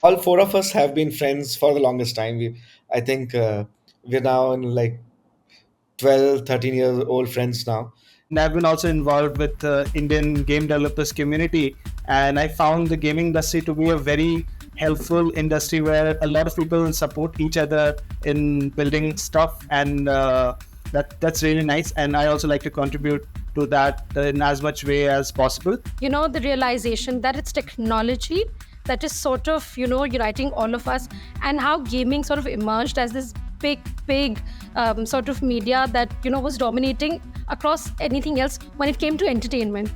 All four of us have been friends for the longest time. I think we're now in like 12, 13 years old friends now. And I've been also involved with the Indian game developers community, and I found the gaming industry to be a very helpful industry where a lot of people support each other in building stuff, and that's really nice. And I also like to contribute to that in as much way as possible. The realization that it's technology that is sort of, uniting all of us, and how gaming sort of emerged as this big sort of media that, was dominating across anything else when it came to entertainment.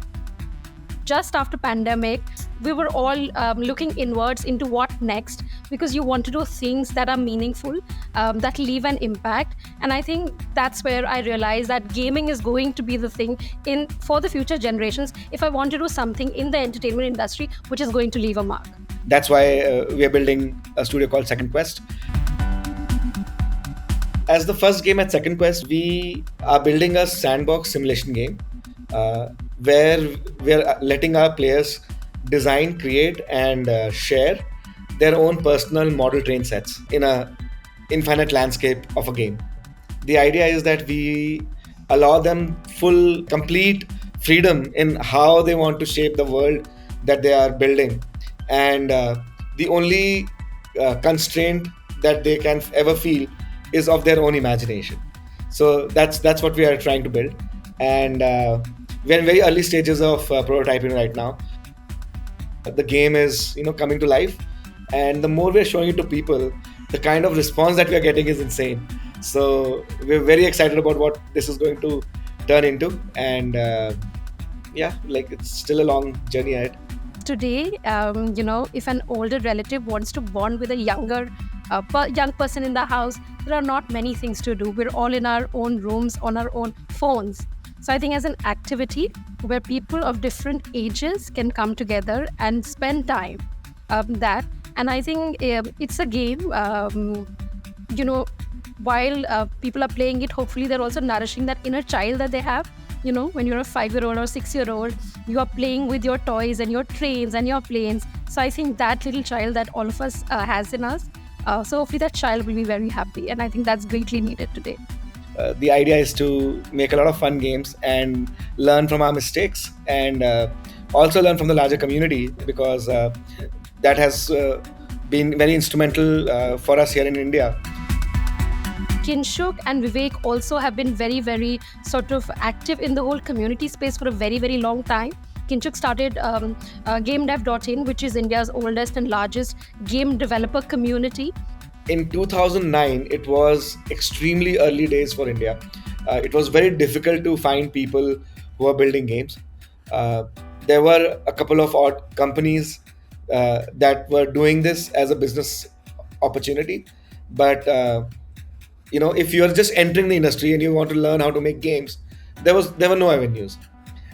Just after pandemic, we were all looking inwards into what next, because you want to do things that are meaningful, that leave an impact. And I think that's where I realized that gaming is going to be the thing in for the future generations, if I want to do something in the entertainment industry which is going to leave a mark. That's why we are building a studio called Second Quest. As the first game at Second Quest, we are building a sandbox simulation game where we're letting our players design, create, and share their own personal model train sets in a infinite landscape of a game. The idea is that we allow them full, complete freedom in how they want to shape the world that they are building, and the only constraint that they can ever feel is of their own imagination. So that's what we are trying to build, and we're in very early stages of prototyping right now. The game is coming to life, and the more we're showing it to people, the kind of response that we are getting is insane. So we're very excited about what this is going to turn into, and yeah, like it's still a long journey ahead. Today, if an older relative wants to bond with a young person in the house, there are not many things to do. We're all in our own rooms on our own phones. So I think as an activity where people of different ages can come together and spend time, that, and I think it's a game, while people are playing it, hopefully they're also nourishing that inner child that they have. When you're a 5-year-old or 6-year-old, you are playing with your toys and your trains and your planes. So I think that little child that all of us has in us, so hopefully that child will be very happy. And I think that's greatly needed today. The idea is to make a lot of fun games and learn from our mistakes, and also learn from the larger community, because that has been very instrumental for us here in India. Kinshuk and Vivek also have been very, very sort of active in the whole community space for a very, very long time. Kinshuk started GameDev.in, which is India's oldest and largest game developer community. In 2009, it was extremely early days for India. It was very difficult to find people who are building games. There were a couple of odd companies that were doing this as a business opportunity, but if you're just entering the industry and you want to learn how to make games, there were no avenues.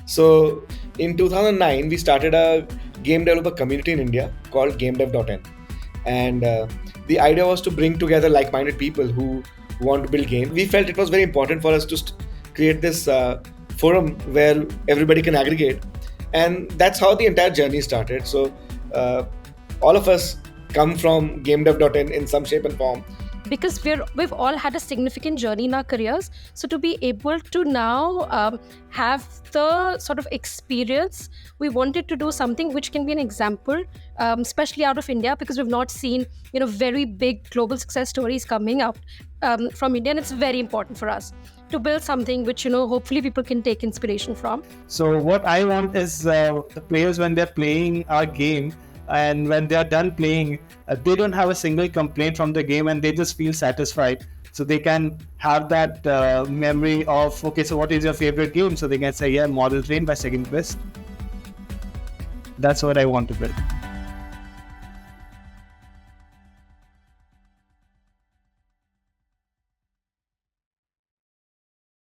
So in 2009, we started a game developer community in India called GameDev.in, and the idea was to bring together like-minded people who want to build games. We felt it was very important for us to create this forum where everybody can aggregate, and that's how the entire journey started. So all of us come from GameDev.in in some shape and form, because we've all had a significant journey in our careers. So to be able to now have the sort of experience, we wanted to do something which can be an example, especially out of India, because we've not seen very big global success stories coming out from India, and it's very important for us to build something which hopefully people can take inspiration from. So what I want is the players, when they're playing our game, and when they are done playing, they don't have a single complaint from the game, and they just feel satisfied. So they can have that memory of, okay, so what is your favorite game? So they can say, yeah, Model Train by Second Quest. That's what I want to build.